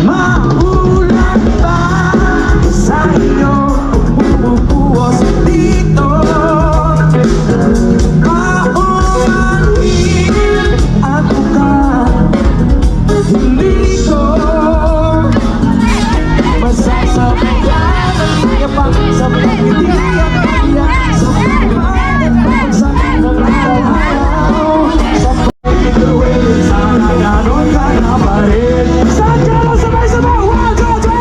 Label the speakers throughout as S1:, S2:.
S1: Maulan ba sa inyo? Bumubuhos dito. Maumanhin at ugat. Hindi ko masasabihan ang iyabang sa pagkitiyak iyak sa pagkain sa araw-araw sa pagkituwin sana ganon ka na pa rin. Sadya lang sabay-sabay, 1, 2, 2.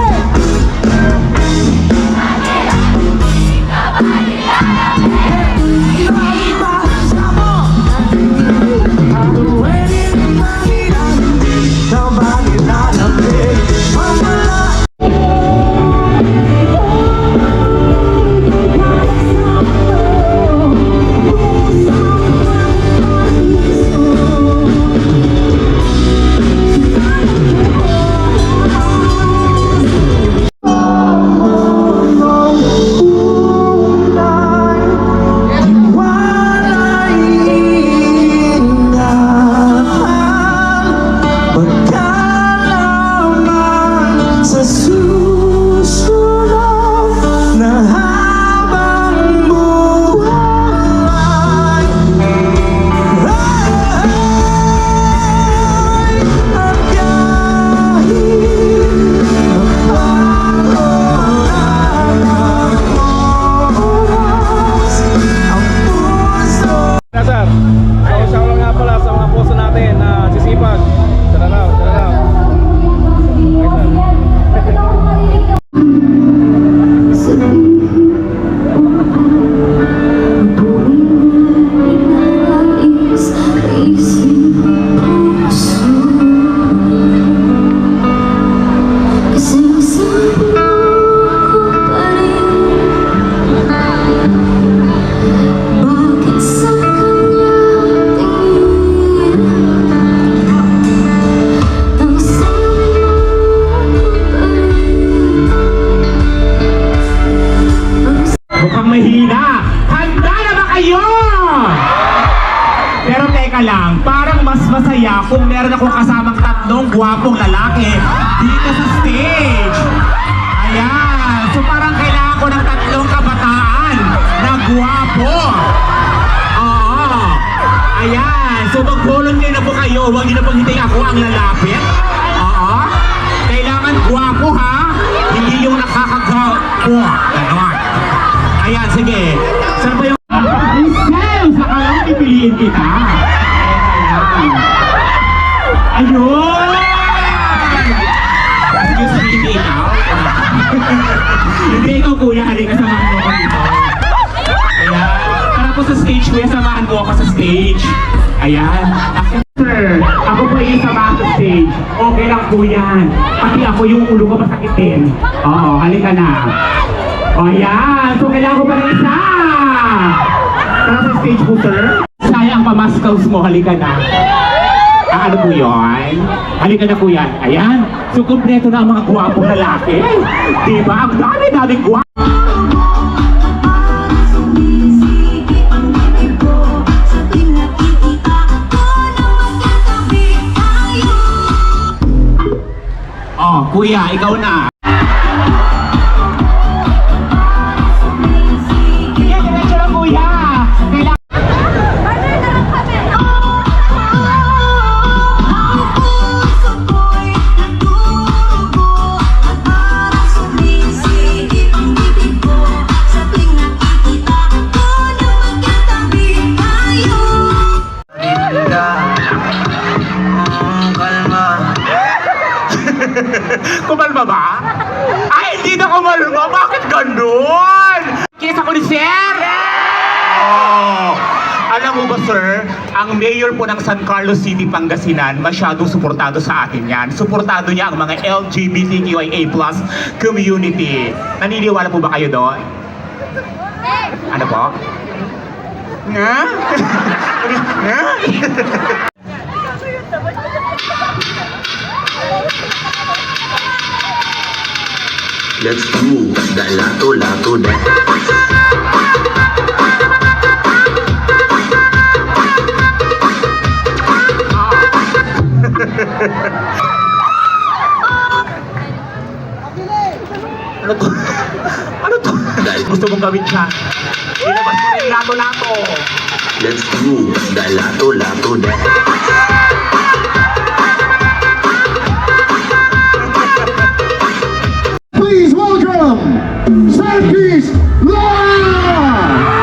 S2: Mukhang mahina. Handa na ba kayo? Pero teka lang, parang mas masaya kung meron akong kasamang tatlong gwapong lalaki dito sa stage. Ayan. So parang kailangan ko ng tatlong kabataan na gwapo. Oo. Ayan. So mag-volunteer na po kayo. Huwag niyo na pong hintayin ako ang lalapit. Oo. Kailangan gwapo ha. Hindi yung nakakagwapo. Ganon. Ayan, sige. Saan ba yung... Michelle, saka lang pipiliin kita. Ayun! Excuse me, hindi ikaw. Hindi ikaw, kuya. Halika, samahan mo ako dito. Ayan. Tara po sa stage, kuya. Samahan mo ako sa stage. Ayan. Sir, ako po yung samahan sa stage. Okay lang po yan. Pati ako yung ulo ko masakitin. Oo, halika na. O yan! So kailangan ko pa ng isa! Tara sa stage po, sir. Sayang pamaskaws mo, halika na. Ano po yun? Halika na po yan. Ayan. So kumpleto na ang mga guwapong lalaki. Diba? Ang dami-daming guwapo. Oh, kuya, ikaw na. Kumalma ba? Ay, hindi na kumalma. Bakit ganun? Kinis ako ni Sir! Oh, alam mo ba, sir, ang mayor po ng San Carlos City, Pangasinan, masyadong suportado sa atin yan. Suportado niya ang mga LGBTQIA+ community. Naniniwala po ba kayo doon? Ano po? Nga? Nga?
S3: Let's do the lato-lato dance.
S2: gusto mong gawin siya. Ilabas mo na yung lato-lato.
S3: Let's do the lato-lato dance.
S1: Please welcome Sandpiece Live!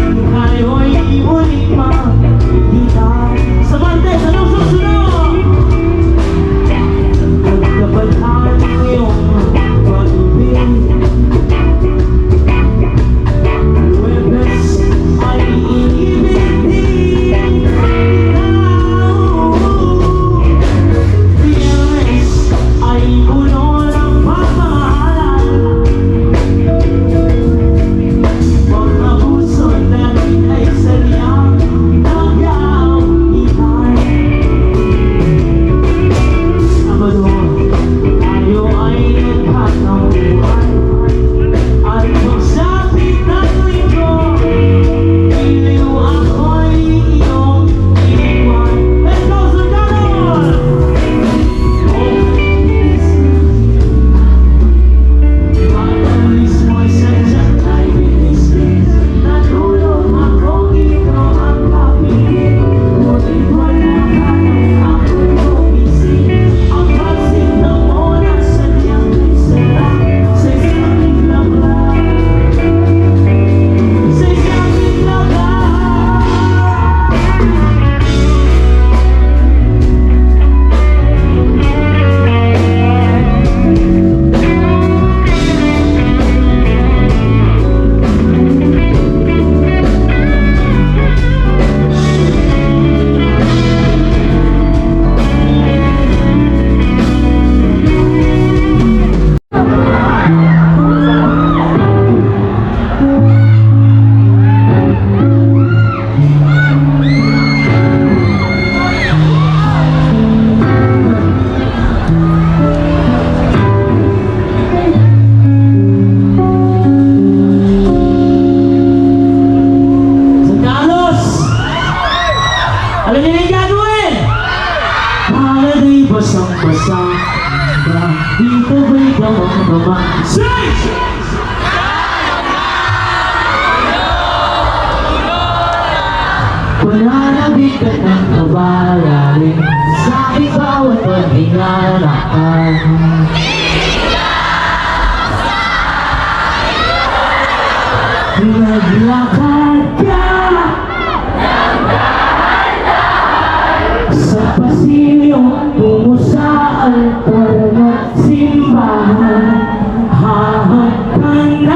S1: Kayo'y muling makikita sa Martes, anong susunod? Pagkabalhan mo iyong pag-ibig. Huwebes ay iibig din ikaw. Biyernes ay puno ng pagmamahalan. Mga puso natin ay sadyang nag-aawitay. Sabado, tayo ay nagkakamuhan. At pagsapit ng linggo, iliw ako'y iyong iniwan. Let's go, Sundalo! Madalis mo'y sadyang ay binisip. Natulog akong ikaw ang kapiling. Ngunit wala ka nang ako'y gumising. Ang pagsip ng oras sadyang nagsara sa isang bigla-bigla. Sa isang bigla-bigla. Sa Carlos! Alam niyo na yung gagawin? Para di basang-basa ka, dito ba'y damang-dama? Say! Pananabig ka ng kabayarin sa aking bawat paghingalakad. Naglakad ka sa pasilyo tungo sa altar ng simbahan. Hahagkanan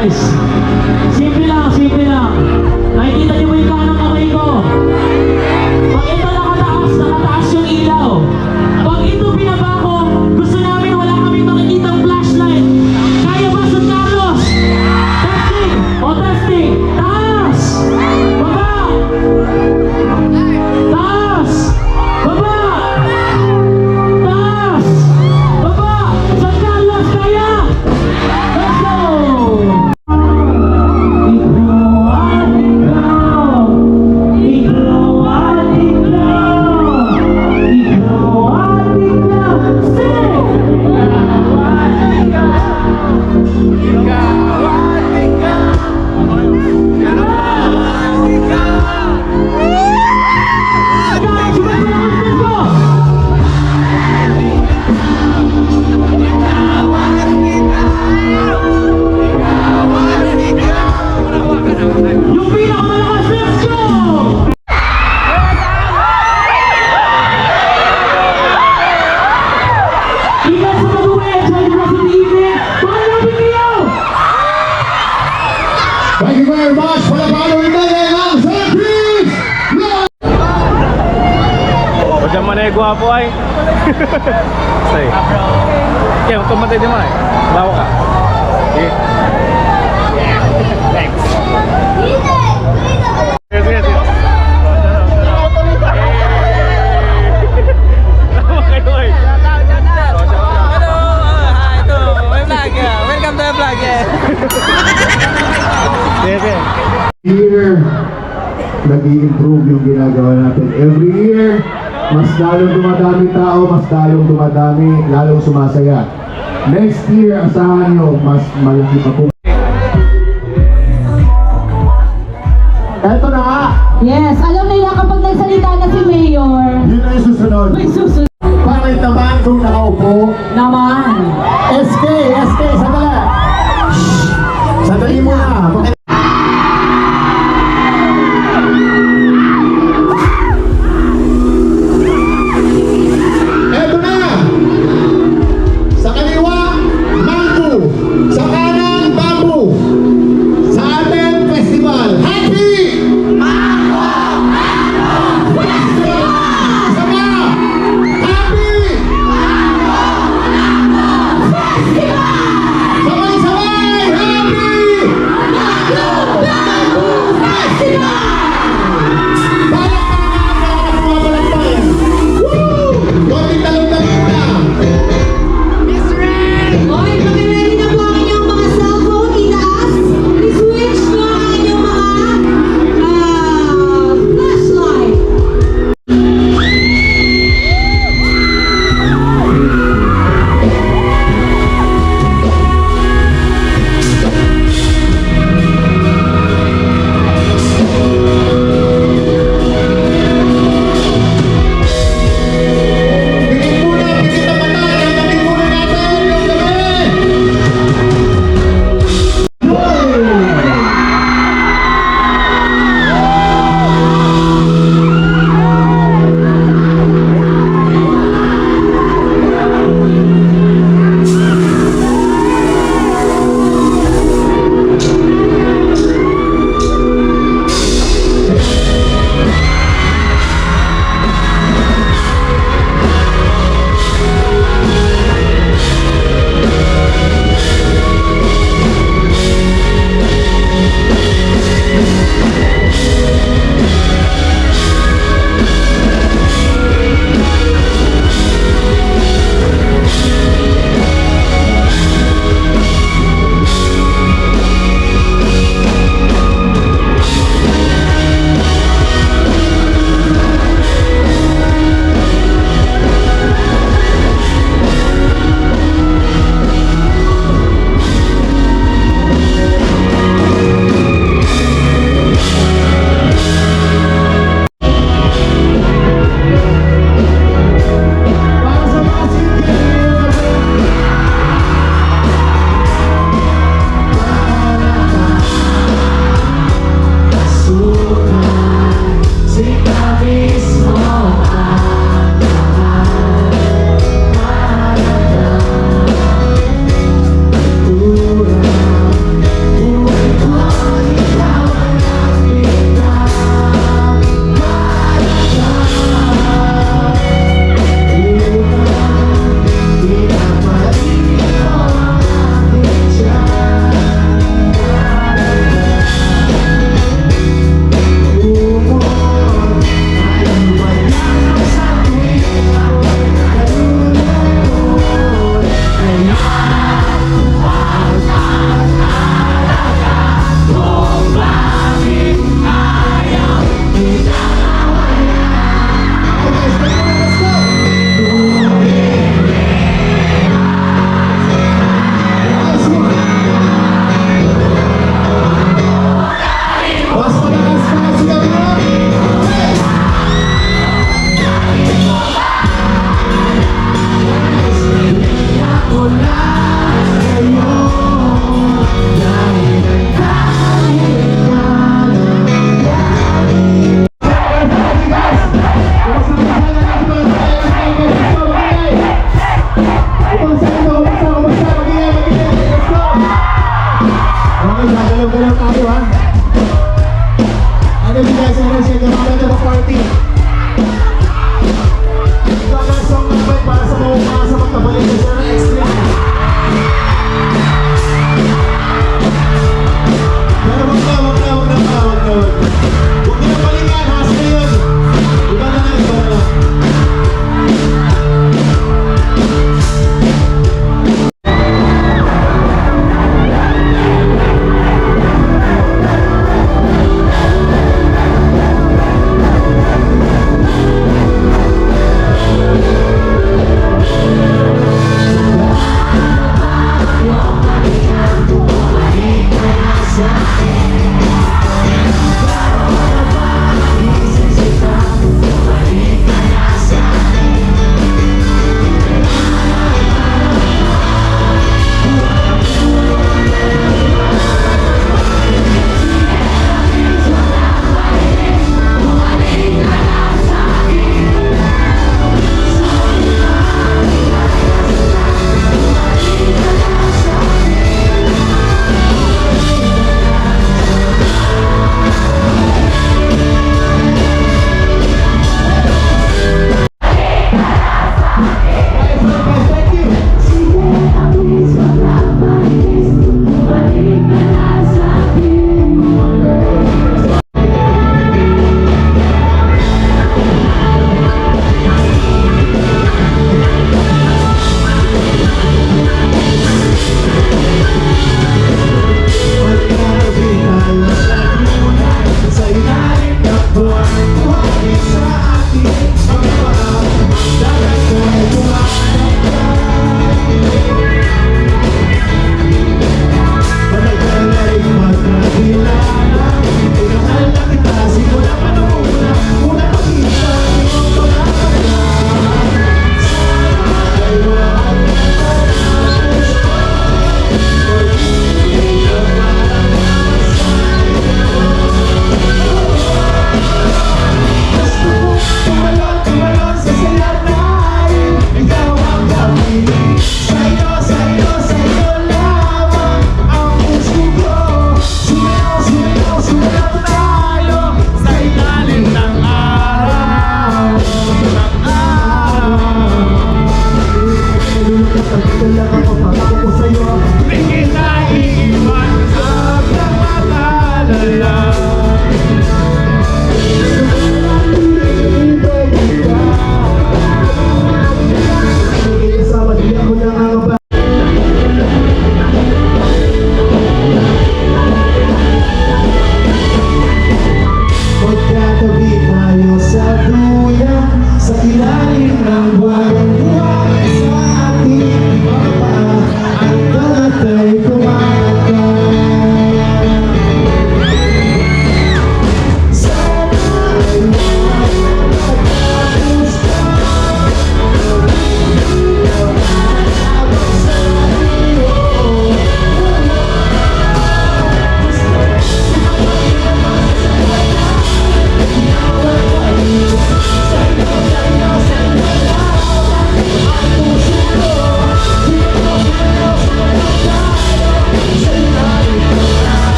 S1: guys. Simple lang, simple lang. Nakikita niyo ba yung kanang kamay ko? Pag ito nakataas yung ilaw. Pag ito binaba ko, gusto namin wala kaming makikitang flashlight. Kaya ba, San Carlos? Testing! O testing! Taas! Baba! Taas! Baba! Taas! Baba! San Carlos, kaya! Let's go! Ikaw at ikaw, ikaw at ikaw, ikaw at ikaw, sing! Ikaw at ikaw, guys, let's go! Yung pinakamalakas, let's go! You guys want to enjoy the rest of the evening? Palapit kayo!
S4: Thank you very much for the following day ng Sentries!
S5: Huwag mo na yung guwapo ay. Stay. Kaya, tumatay din mo ay. Bawa ka. Okay. Thanks. Sige, sige, sige. Tama kayo ay.
S6: Welcome to the vlog.
S5: Sige, sige.
S4: Year, nag-i-improve yung ginagawa natin. Every year, mas lalong dumadami tao, mas lalong dumadami, lalong sumasaya. Next year, asahan nyo, mas malaki pa po. Eto na nga,
S7: Yes, alam nila kapag nagsalita na si Mayor,
S4: yun na yung susunod.
S7: may susunod
S4: Pangit naman kung nakaupo.
S7: naman.
S4: SK, sandali. Sandali muna. Eto na! Sa kaliwa, mango. Sa kanan, bamboo. Sa ating festival. Happy! Mango! Festival! Isa pa! Happy! Mango! Festival!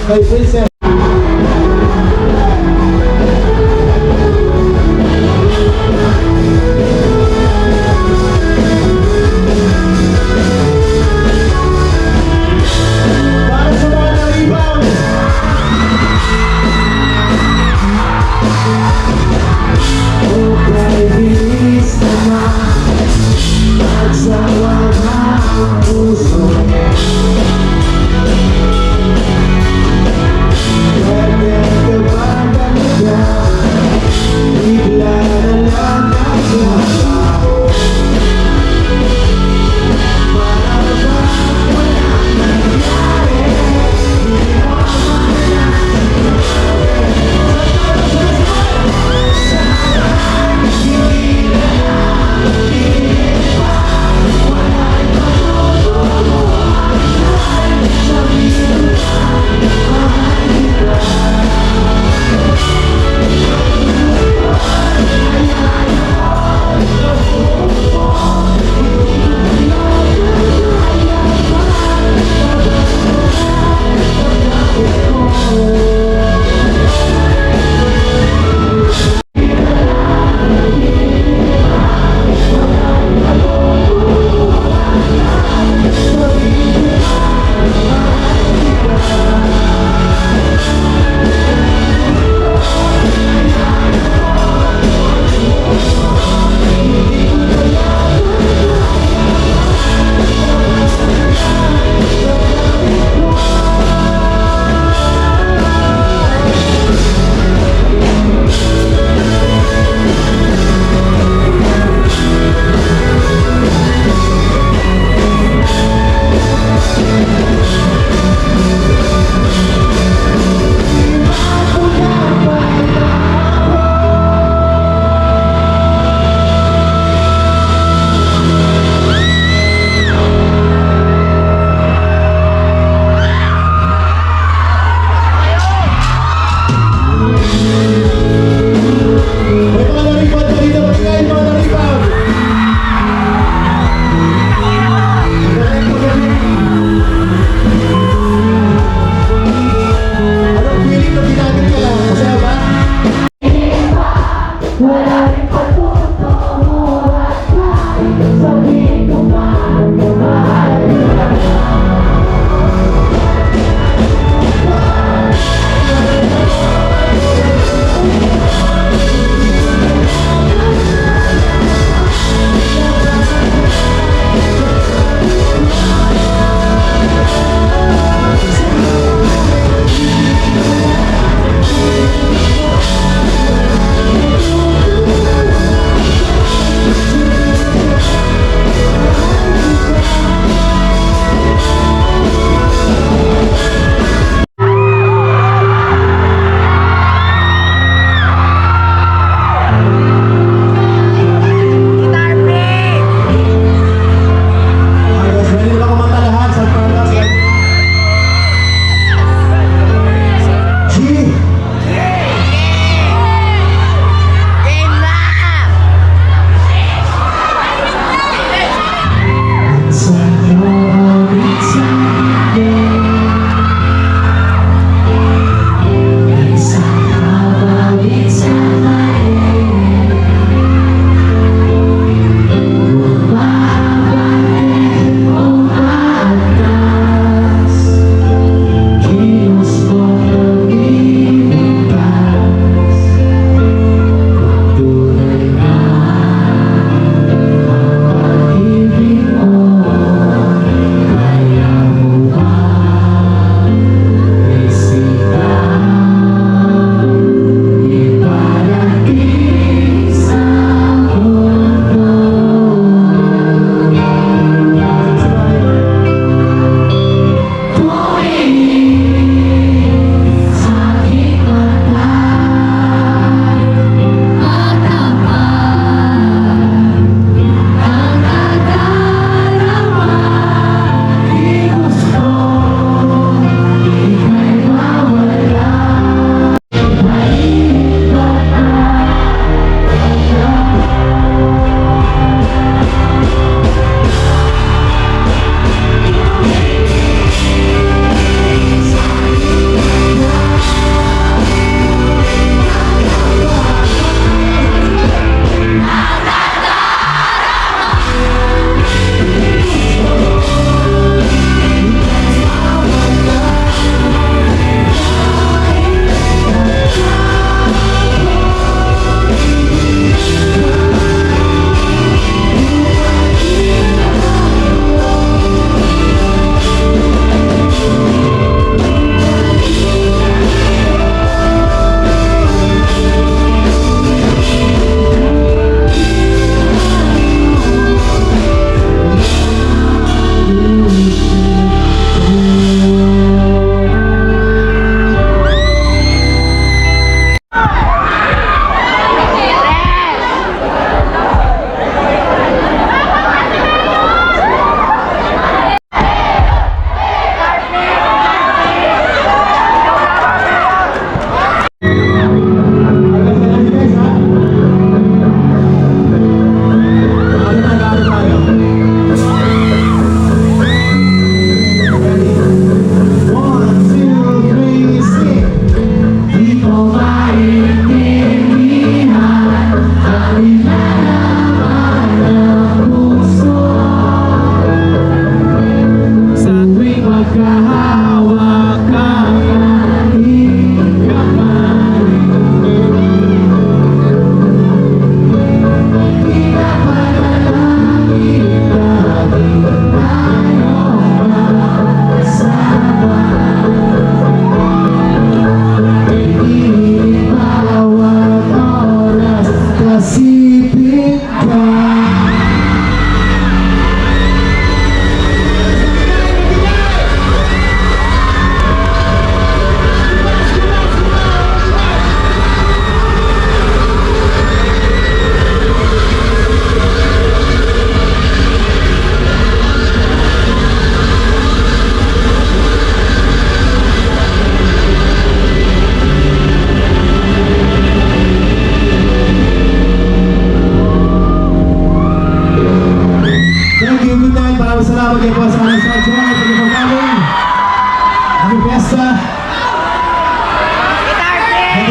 S4: kay Princess. Para sa mga na-rebound. Okay, bilis naman. Magsawa na ang puso.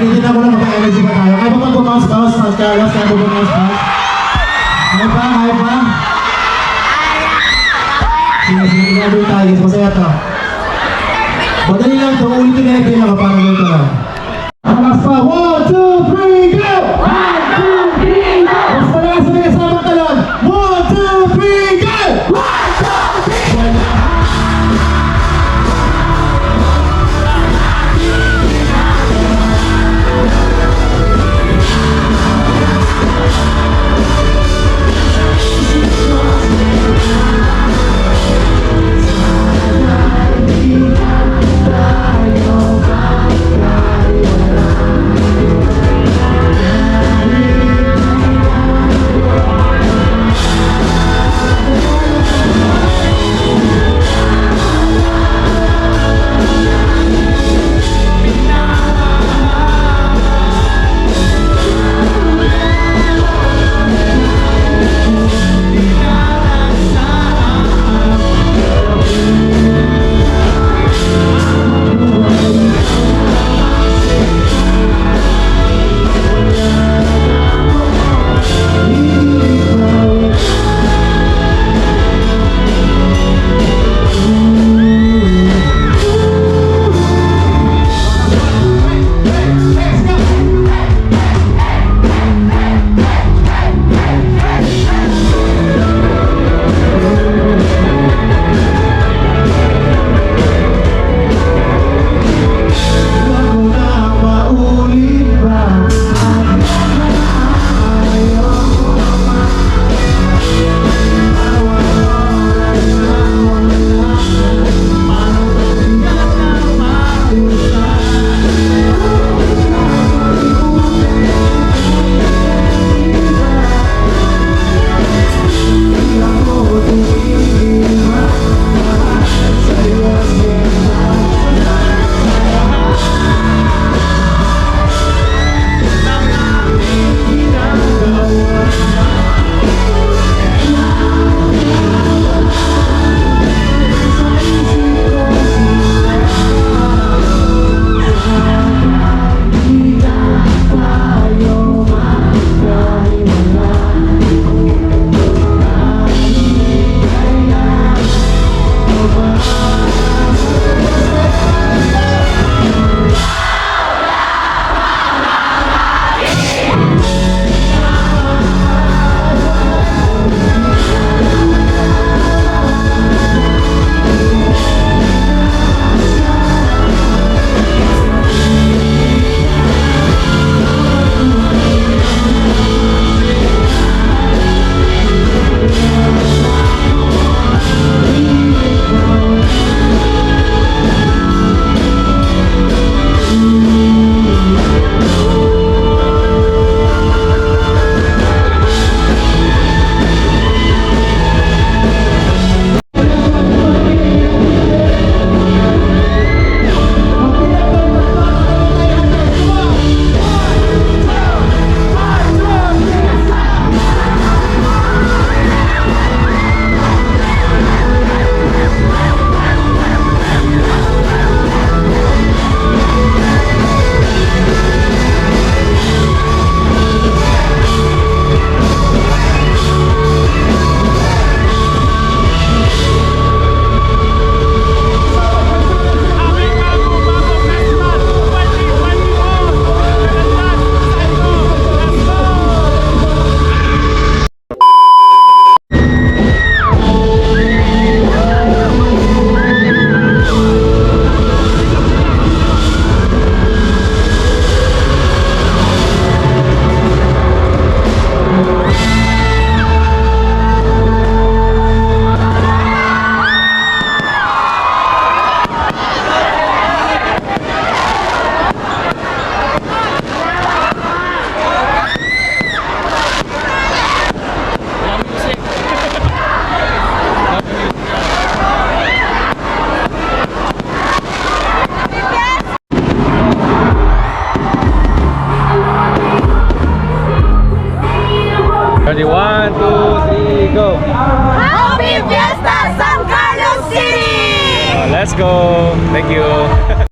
S4: titignan ko lang mag-energy pa tayo. Kaya ba mag-bounce-bounce, Carlos? Kaya ba mag-bounce-bounce? Kaya ba? Kaya ba? Sige, sige, gagawin tayo. Masaya to. Madali lang ito. Ulitin na yung ako. Paano gawin ito lang? Lakas pa. 1, 2, 3, go! 1, 2, 3, go! Mas malakas na kasama talon. 1, 2, 3, go! 1, 2, 3,
S5: Ready, 1, 2, 3, go!
S6: Happy Fiesta San Carlos City!
S5: Let's go! Thank you!